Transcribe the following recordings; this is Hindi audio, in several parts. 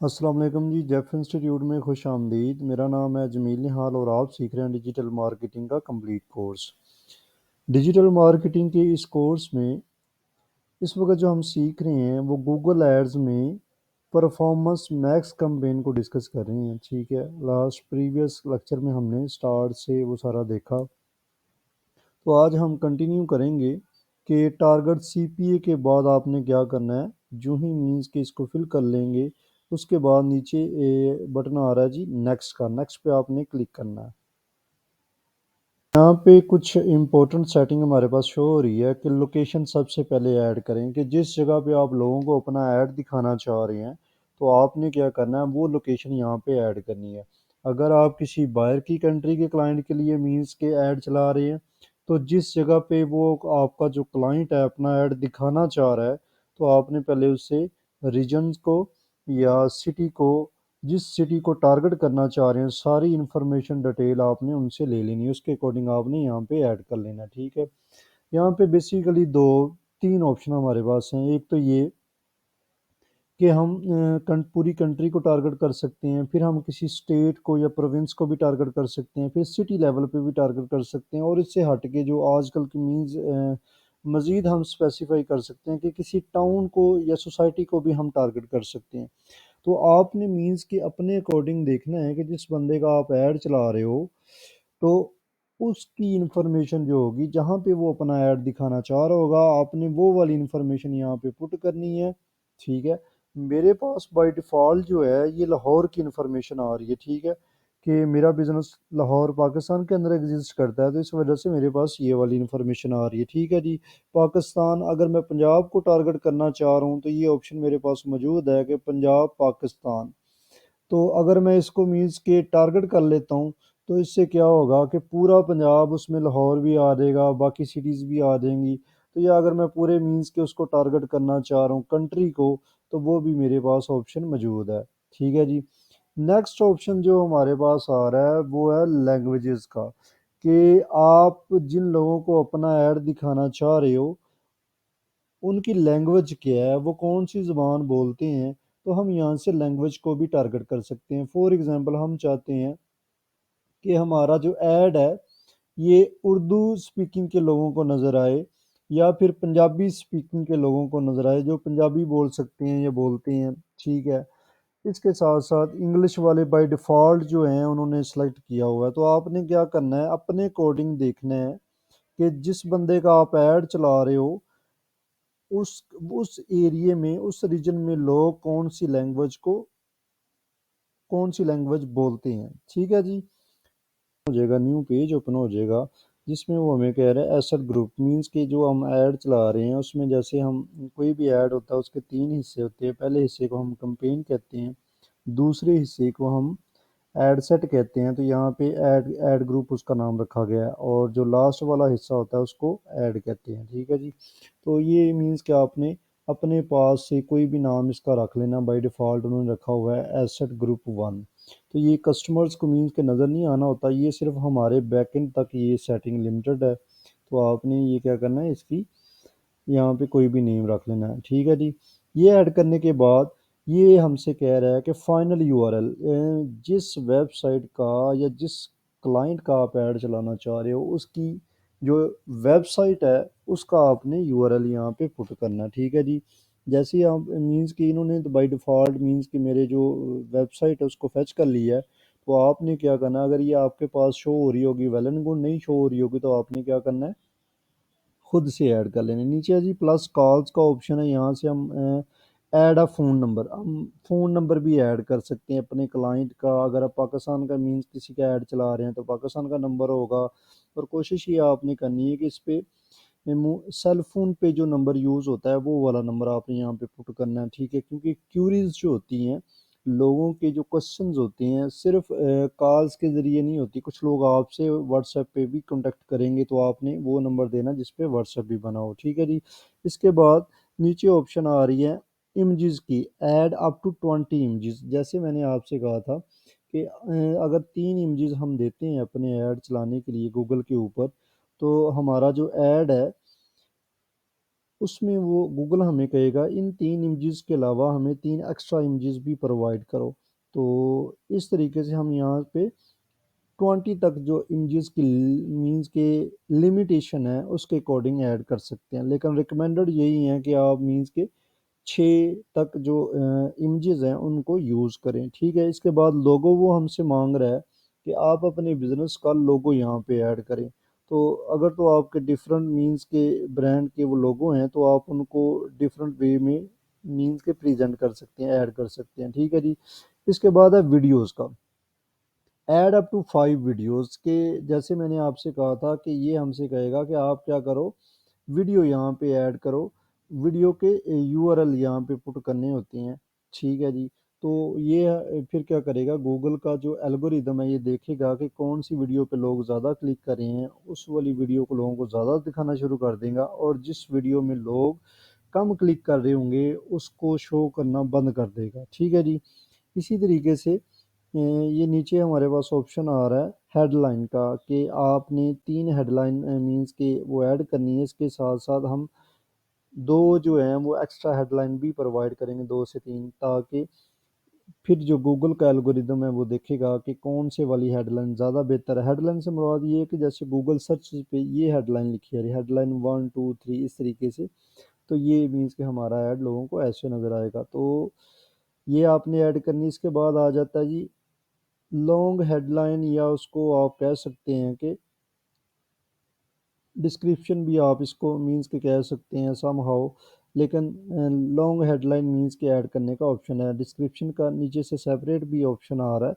अस्सलाम वालेकुम जी। जेफ इंस्टीट्यूट में खुश आमदीद। मेरा नाम है जमील निहाल और आप सीख रहे हैं डिजिटल मार्केटिंग का कंप्लीट कोर्स। डिजिटल मार्केटिंग के इस कोर्स में इस वक्त जो हम सीख रहे हैं वो गूगल एड्स में परफॉर्मेंस मैक्स कैंपेन को डिस्कस कर रहे हैं। ठीक है, लास्ट प्रीवियस लेक्चर में हमने स्टार्ट से वो सारा देखा, तो आज हम कंटिन्यू करेंगे कि टारगेट सीपीए के बाद आपने क्या करना है। जो ही मीन्स कि इसको फिल कर लेंगे, उसके बाद नीचे बटन आ रहा है जी नेक्स्ट का, नेक्स्ट पे आपने क्लिक करना है। यहाँ पे कुछ इम्पोर्टेंट सेटिंग हमारे पास शो हो रही है कि लोकेशन सबसे पहले ऐड करें, कि जिस जगह पे आप लोगों को अपना ऐड दिखाना चाह रहे हैं तो आपने क्या करना है, वो लोकेशन यहाँ पे ऐड करनी है। अगर आप किसी बाहर की कंट्री के क्लाइंट के लिए मीन्स के ऐड चला रहे हैं, तो जिस जगह पे वो आपका जो क्लाइंट है अपना ऐड दिखाना चाह रहा है, तो आपने पहले उससे रीजन को या सिटी को, जिस सिटी को टारगेट करना चाह रहे हैं, सारी इन्फॉर्मेशन डिटेल आपने उनसे ले लेनी है। उसके अकॉर्डिंग आपने यहाँ पे ऐड कर लेना है। ठीक है, यहाँ पे बेसिकली दो तीन ऑप्शन हमारे पास हैं। एक तो ये कि हम पूरी कंट्री को टारगेट कर सकते हैं, फिर हम किसी स्टेट को या प्रोविंस को भी टारगेट कर सकते हैं, फिर सिटी लेवल पे भी टारगेट कर सकते हैं, और इससे हट के जो आजकल की मीन्स मज़ीद हम स्पेसिफाई कर सकते हैं कि किसी टाउन को या सोसाइटी को भी हम टारगेट कर सकते हैं। तो आपने मीन्स कि अपने अकॉर्डिंग देखना है कि जिस बंदे का आप ऐड चला रहे हो, तो उसकी इंफॉर्मेशन जो होगी, जहाँ पे वो अपना ऐड दिखाना चाह रहा होगा, आपने वो वाली इंफॉर्मेशन यहाँ पे पुट करनी है। ठीक है, मेरे पास बाय डिफ़ॉल्ट जो है ये लाहौर की इंफॉर्मेशन आ रही है। ठीक है, कि मेरा बिज़नेस लाहौर पाकिस्तान के अंदर एग्जिस्ट करता है, तो इस वजह से मेरे पास ये वाली इंफॉर्मेशन आ रही है। ठीक है जी, पाकिस्तान, अगर मैं पंजाब को टारगेट करना चाह रहा हूँ तो ये ऑप्शन मेरे पास मौजूद है कि पंजाब पाकिस्तान। तो अगर मैं इसको मीन्स के टारगेट कर लेता हूँ, तो इससे क्या होगा कि पूरा पंजाब, उसमें लाहौर भी आ जाएगा, बाकी सिटीज़ भी आ जाएंगी। तो या अगर मैं पूरे मीन्स के उसको टारगेट करना चाह रहा हूँ कंट्री को, तो वो भी मेरे पास ऑप्शन मौजूद है। ठीक है जी, नेक्स्ट ऑप्शन जो हमारे पास आ रहा है वो है लैंग्वेजेस का, कि आप जिन लोगों को अपना ऐड दिखाना चाह रहे हो उनकी लैंग्वेज क्या है, वो कौन सी ज़ुबान बोलते हैं। तो हम यहाँ से लैंग्वेज को भी टारगेट कर सकते हैं। फॉर एग्जांपल हम चाहते हैं कि हमारा जो ऐड है ये उर्दू स्पीकिंग के लोगों को नज़र आए, या फिर पंजाबी स्पीकिंग के लोगों को नज़र आए जो पंजाबी बोल सकते हैं या बोलते हैं। ठीक है, इसके साथ साथ इंग्लिश वाले बाय डिफ़ॉल्ट जो हैं उन्होंने सेलेक्ट किया हुआ है। तो आपने क्या करना है, अपने अकॉर्डिंग देखना है कि जिस बंदे का आप ऐड चला रहे हो, उस उस एरिया में, उस रीजन में लोग कौन सी लैंग्वेज बोलते हैं। ठीक है जी, हो जाएगा न्यू पेज ओपन हो जाएगा, जिसमें वो हमें कह रहा है एसेट ग्रुप, मींस कि जो हम ऐड चला रहे हैं उसमें जैसे हम, कोई भी ऐड होता है उसके तीन हिस्से होते हैं। पहले हिस्से को हम कैंपेन कहते हैं, दूसरे हिस्से को हम ऐड सेट कहते हैं, तो यहाँ पे ऐड ऐड ग्रुप उसका नाम रखा गया है, और जो लास्ट वाला हिस्सा होता है उसको ऐड कहते हैं। ठीक है जी, तो ये मीन्स कि आपने अपने पास से कोई भी नाम इसका रख लेना। बाय डिफ़ॉल्ट उन्होंने रखा हुआ है एसेट ग्रुप वन। तो ये कस्टमर्स को मीन्स के नज़र नहीं आना होता, ये सिर्फ हमारे बैकएंड तक ये सेटिंग लिमिटेड है। तो आपने ये क्या करना है, इसकी यहाँ पे कोई भी नेम रख लेना है। ठीक है जी, ये ऐड करने के बाद ये हमसे कह रहा है कि फाइनल यूआरएल, जिस वेबसाइट का या जिस क्लाइंट का आप ऐड चलाना चाह रहे हो उसकी जो वेबसाइट है उसका आपने यूआरएल यहाँ पे पुट करना है। ठीक है जी, जैसे ही आप मीन्स कि इन्होंने तो बाय डिफ़ॉल्ट मीन्स कि मेरे जो वेबसाइट है उसको फेच कर लिया है, तो आपने क्या करना है, अगर ये आपके पास शो हो रही होगी वेल एंड गुड, नहीं शो हो रही होगी तो आपने क्या करना है, खुद से ऐड कर लेने। नीचे है जी प्लस कॉल्स का ऑप्शन है, यहाँ से हम ऐड अ फ़ोन नंबर, हम फ़ोन नंबर भी ऐड कर सकते हैं अपने क्लाइंट का। अगर आप पाकिस्तान का मीन्स किसी का ऐड चला रहे हैं तो पाकिस्तान का नंबर होगा, और कोशिश ये आपने करनी है कि इस पे सेल फोन पे जो नंबर यूज़ होता है वो वाला नंबर आपने यहाँ पे पुट करना है। ठीक है, क्योंकि क्यूरीज जो होती हैं, लोगों के जो क्वेश्चंस होते हैं सिर्फ कॉल्स के ज़रिए नहीं होती, कुछ लोग आपसे व्हाट्सएप पे भी कांटेक्ट करेंगे, तो आपने वो नंबर देना जिस पे व्हाट्सएप भी बना हो। ठीक है जी, इसके बाद नीचे ऑप्शन आ रही है इमेजेस की, ऐड अप टू 20 इमेजेस। जैसे मैंने आपसे कहा था कि अगर 3 इमेजेस हम देते हैं अपने ऐड चलाने के लिए गूगल के ऊपर, तो हमारा जो ऐड है उसमें वो गूगल हमें कहेगा इन 3 इमेजेस के अलावा हमें 3 एक्स्ट्रा इमेजेस भी प्रोवाइड करो। तो इस तरीके से हम यहाँ पे 20 तक जो इमेजेस की मीन्स के लिमिटेशन है उसके अकॉर्डिंग ऐड कर सकते हैं, लेकिन रिकमेंडेड यही है कि आप मीन्स के 6 तक जो इमेजेस हैं उनको यूज़ करें। ठीक है, इसके बाद लोगो वो हमसे मांग रहा है कि आप अपने बिजनेस का लोगो यहाँ पे ऐड करें। तो अगर तो आपके डिफरेंट मीन्स के ब्रांड के वो लोगो हैं तो आप उनको डिफरेंट वे में मीन्स के प्रेजेंट कर सकते हैं, ऐड कर सकते हैं। ठीक है जी। इसके बाद है वीडियोस का, ऐड अप टू 5 वीडियोस के, जैसे मैंने आपसे कहा था कि ये हमसे कहेगा कि आप क्या करो, वीडियो यहाँ पे ऐड करो, वीडियो के यूआरएल यहाँ पे पुट करने होते हैं। ठीक है जी। तो ये फिर क्या करेगा, गूगल का जो एल्गोरिदम है ये देखेगा कि कौन सी वीडियो पे लोग ज़्यादा क्लिक कर रहे हैं, उस वाली वीडियो को लोगों को ज़्यादा दिखाना शुरू कर देगा, और जिस वीडियो में लोग कम क्लिक कर रहे होंगे उसको शो करना बंद कर देगा। ठीक है जी। इसी तरीके से ये नीचे हमारे पास ऑप्शन आ रहा है हेडलाइन का, कि आपने 3 हेडलाइन मीन्स के वो ऐड करनी है। इसके साथ साथ हम 2 जो हैं वो एक्स्ट्रा हेडलाइन भी प्रोवाइड करेंगे, 2 से 3, ताकि फिर जो गूगल का एल्गोरिदम है वो देखेगा कि कौन से वाली हेडलाइन ज़्यादा बेहतर है। हेडलाइन से मुराद ये है कि जैसे गूगल सर्च पे ये हेडलाइन लिखी है, हेडलाइन 1 2 3 इस तरीके से, तो ये मीन्स कि हमारा ऐड लोगों को ऐसे नज़र आएगा। तो ये आपने ऐड करनी। इसके बाद आ जाता है जी लॉन्ग हेडलाइन, या उसको आप कह सकते हैं कि डिस्क्रिप्शन भी आप इसको मींस के कह सकते हैं सम हाउ, लेकिन लॉन्ग हेडलाइन मींस के ऐड करने का ऑप्शन है। डिस्क्रिप्शन का नीचे से सेपरेट भी ऑप्शन आ रहा है।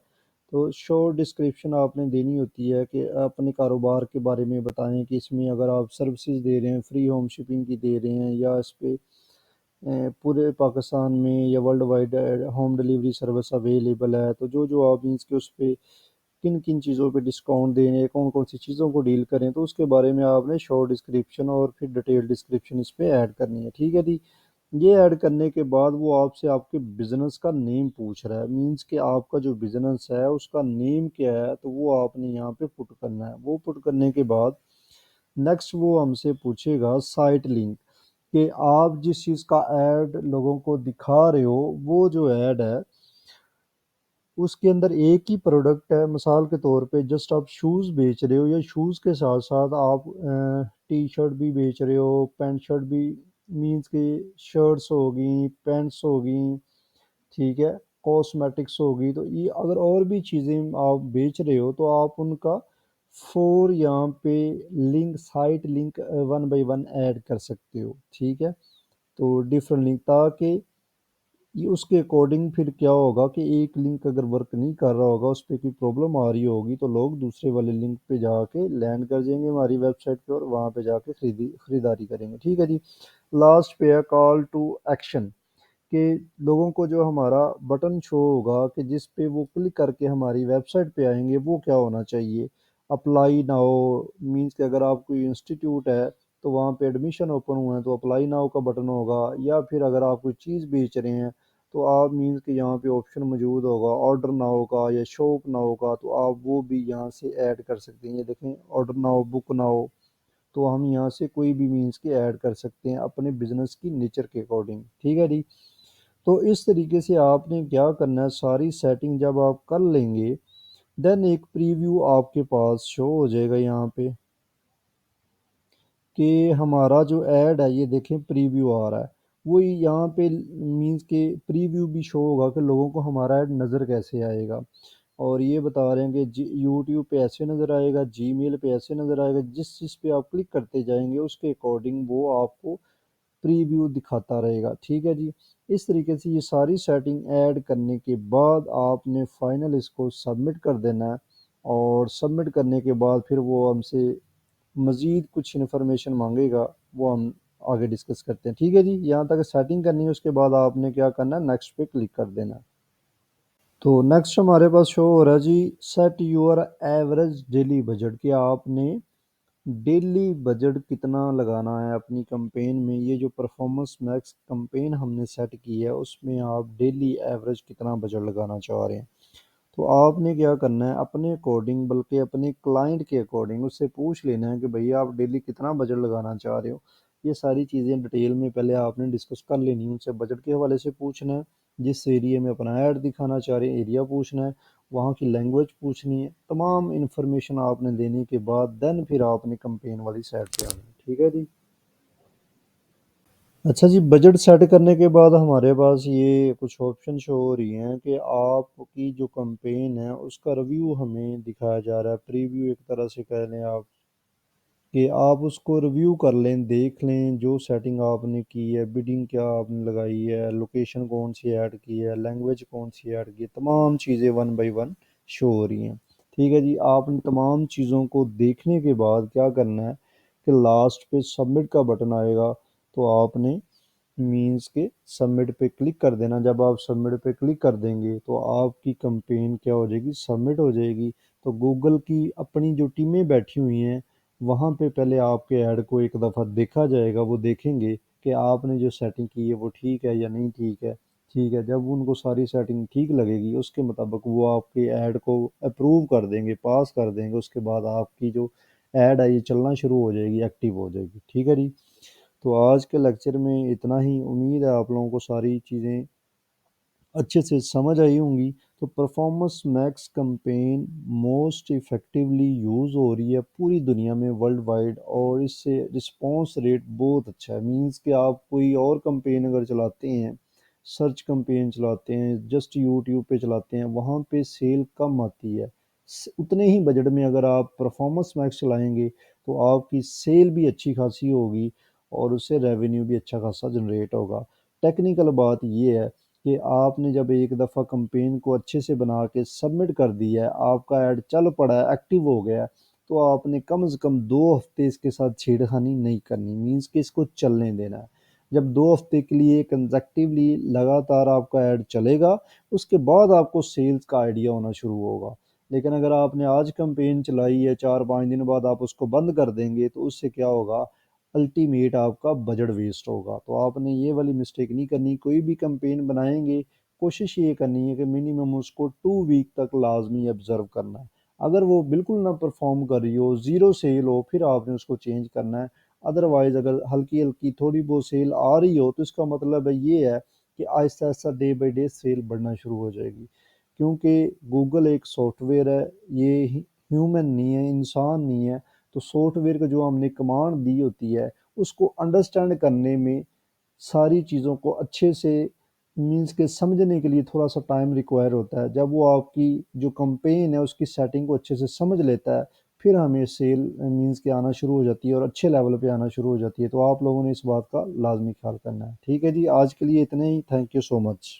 तो शॉर्ट डिस्क्रिप्शन आपने देनी होती है कि अपने कारोबार के बारे में बताएं कि इसमें अगर आप सर्विसेज दे रहे हैं, फ्री होम शिपिंग की दे रहे हैं, या इस पे पूरे पाकिस्तान में या world wide home delivery service available है, तो जो जो आप मीन्स के उस पर किन किन चीज़ों पे डिस्काउंट दें या कौन कौन सी चीज़ों को डील करें, तो उसके बारे में आपने शॉर्ट डिस्क्रिप्शन और फिर डिटेल डिस्क्रिप्शन इस पे ऐड करनी है। ठीक है जी। ये ऐड करने के बाद वो आपसे आपके बिजनेस का नेम पूछ रहा है, मींस कि आपका जो बिजनेस है उसका नेम क्या है, तो वो आपने यहाँ पे पुट करना है। वो पुट करने के बाद नेक्स्ट वो हमसे पूछेगा साइट लिंक, कि आप जिस चीज़ का ऐड लोगों को दिखा रहे हो वो जो ऐड है उसके अंदर एक ही प्रोडक्ट है। मिसाल के तौर पे जस्ट आप शूज़ बेच रहे हो, या शूज़ के साथ साथ आप टी शर्ट भी बेच रहे हो, पैंट शर्ट भी, मीन्स के शर्ट्स होगी, पैंट्स होगी, ठीक है, कॉस्मेटिक्स होगी, तो ये अगर और भी चीज़ें आप बेच रहे हो तो आप उनका फोर यहाँ पे link, site link one by one add कर सकते हो। ठीक है, तो डिफरेंट लिंक, ताकि ये उसके अकॉर्डिंग फिर क्या होगा कि एक लिंक अगर वर्क नहीं कर रहा होगा, उस पर कोई प्रॉब्लम आ रही होगी, तो लोग दूसरे वाले लिंक पे जाके लैंड कर जाएंगे हमारी वेबसाइट पे, और वहाँ पे जाके खरीदारी करेंगे। ठीक है जी। लास्ट पे है कॉल टू एक्शन, कि लोगों को जो हमारा बटन शो होगा कि जिस पे वो क्लिक करके हमारी वेबसाइट पे आएंगे, वो क्या होना चाहिए। अप्लाई नाउ, मीन्स कि अगर आप कोई इंस्टीट्यूट है तो वहाँ पे एडमिशन ओपन हुआ है तो अप्लाई नाउ का बटन होगा, या फिर अगर आप कोई चीज़ बेच रहे हैं तो आप मीन्स कि यहाँ पे ऑप्शन मौजूद होगा ऑर्डर नाउ का या शॉप नाउ का, तो आप वो भी यहाँ से ऐड कर सकते हैं। ये देखें ऑर्डर नाउ, बुक नाउ, तो हम यहाँ से कोई भी मीन्स के ऐड कर सकते हैं अपने बिजनेस की नेचर के अकॉर्डिंग। ठीक है जी। तो इस तरीके से आपने क्या करना है, सारी सेटिंग जब आप कर लेंगे, देन एक प्रीव्यू आपके पास शो हो जाएगा यहाँ पे, कि हमारा जो ऐड है ये देखें प्रीव्यू आ रहा है। वो यहाँ पे मींस के प्रीव्यू भी शो होगा कि लोगों को हमारा ऐड नज़र कैसे आएगा, और ये बता रहे हैं कि यूट्यूब पे ऐसे नज़र आएगा, जीमेल पे ऐसे नज़र आएगा, जिस चीज़ पे आप क्लिक करते जाएंगे उसके अकॉर्डिंग वो आपको प्रीव्यू दिखाता रहेगा। ठीक है जी। इस तरीके से ये सारी सेटिंग ऐड करने के बाद आपने फाइनल इसको सबमिट कर देना है, और सबमिट करने के बाद फिर वो हमसे मज़ीद कुछ इन्फॉर्मेशन मांगेगा, वो हम आगे डिस्कस करते हैं। ठीक है जी। यहाँ तक सेटिंग करनी है, उसके बाद आपने क्या करना है, नेक्स्ट पे क्लिक कर देना है। तो नेक्स्ट हमारे पास शो हो रहा है जी set your average daily budget, कि आपने डेली बजट कितना लगाना है अपनी कैंपेन में। ये जो परफॉर्मेंस मैक्स कैंपेन हमने सेट की है उसमें आप डेली एवरेज कितना बजट लगाना चाह रहे हैं। तो आपने क्या करना है, अपने अकॉर्डिंग, बल्कि अपने क्लाइंट के अकॉर्डिंग उससे पूछ लेना है कि भैया आप डेली कितना बजट लगाना चाह रहे हो। ये सारी चीज़ें डिटेल में पहले आपने डिस्कस कर लेनी है, उनसे बजट के हवाले से पूछना है, जिस एरिया में अपना ऐड दिखाना चाह रहे हैं एरिया पूछना है, वहाँ की लैंग्वेज पूछनी है, तमाम इन्फॉर्मेशन आपने देने के बाद देन फिर आपने कंपेन वाली साइट पे आना है। ठीक है जी। अच्छा जी, बजट सेट करने के बाद हमारे पास ये कुछ ऑप्शन शो हो रही हैं कि आपकी जो कंपेन है उसका रिव्यू हमें दिखाया जा रहा है, प्रीव्यू एक तरह से कह लें आप, कि आप उसको रिव्यू कर लें, देख लें जो सेटिंग आपने की है, बिडिंग क्या आपने लगाई है, लोकेशन कौन सी ऐड की है, लैंग्वेज कौन सी ऐड की है, तमाम चीज़ें वन बाय वन शो हो रही हैं। ठीक है जी, आपने तमाम चीज़ों को देखने के बाद क्या करना है कि लास्ट पे सबमिट का बटन आएगा, तो आपने मीन्स के सबमिट पे क्लिक कर देना। जब आप सबमिट पे क्लिक कर देंगे तो आपकी कंपेन क्या हो जाएगी, सबमिट हो जाएगी। तो गूगल की अपनी जो टीमें बैठी हुई हैं वहाँ पे पहले आपके ऐड को एक दफ़ा देखा जाएगा, वो देखेंगे कि आपने जो सेटिंग की है वो ठीक है या नहीं ठीक है। ठीक है, जब उनको सारी सेटिंग ठीक लगेगी उसके मुताबिक वो आपके ऐड को अप्रूव कर देंगे, पास कर देंगे। उसके बाद आपकी जो ऐड है ये चलना शुरू हो जाएगी, एक्टिव हो जाएगी। ठीक है जी। तो आज के लेक्चर में इतना ही। उम्मीद है आप लोगों को सारी चीज़ें अच्छे से समझ आई होंगी। तो performance max campaign most effectively use हो रही है पूरी दुनिया में वर्ल्ड वाइड, और इससे रिस्पांस रेट बहुत अच्छा है। मींस कि आप कोई और कैंपेन अगर चलाते हैं, सर्च कैंपेन चलाते हैं, जस्ट यूट्यूब पे चलाते हैं, वहाँ पे सेल कम आती है। उतने ही बजट में अगर आप परफॉर्मेंस मैक्स चलाएंगे तो आपकी सेल भी अच्छी खासी होगी और उससे रेवेन्यू भी अच्छा खासा जनरेट होगा। टेक्निकल बात ये है कि आपने जब एक दफ़ा कैंपेन को अच्छे से बना के सबमिट कर दिया है, आपका ऐड चल पड़ा है, एक्टिव हो गया है, तो आपने कम से कम 2 हफ्ते इसके साथ छेड़खानी नहीं करनी, मीन्स कि इसको चलने देना है। जब 2 हफ्ते के लिए कंसेक्टिवली लगातार आपका ऐड चलेगा, उसके बाद आपको सेल्स का आइडिया होना शुरू होगा। लेकिन अगर आपने आज कैंपेन चलाई है, 4-5 दिन बाद आप उसको बंद कर देंगे, तो उससे क्या होगा, अल्टीमेट आपका बजट वेस्ट होगा। तो आपने ये वाली मिस्टेक नहीं करनी। कोई भी कैंपेन बनाएंगे, कोशिश ये करनी है कि मिनिमम उसको 2 वीक तक लाजमी ऑब्जर्व करना है। अगर वो बिल्कुल ना परफॉर्म कर रही हो, ज़ीरो सेल हो, फिर आपने उसको चेंज करना है। अदरवाइज अगर हल्की हल्की थोड़ी बहुत सेल आ रही हो तो इसका मतलब है ये है कि Aahista Aahista day by day cell बढ़ना शुरू हो जाएगी। क्योंकि गूगल एक सॉफ्टवेयर है, ये ह्यूमन नहीं है, इंसान नहीं है। तो सॉफ्टवेयर को जो हमने कमांड दी होती है उसको अंडरस्टैंड करने में, सारी चीज़ों को अच्छे से मीन्स के समझने के लिए थोड़ा सा टाइम रिक्वायर होता है। जब वो आपकी जो कंपेन है उसकी सेटिंग को अच्छे से समझ लेता है, फिर हमें सेल मीन्स के आना शुरू हो जाती है और अच्छे लेवल पे आना शुरू हो जाती है। तो आप लोगों ने इस बात का लाजमी ख्याल करना है। ठीक है जी, आज के लिए इतने ही। Thank you so much.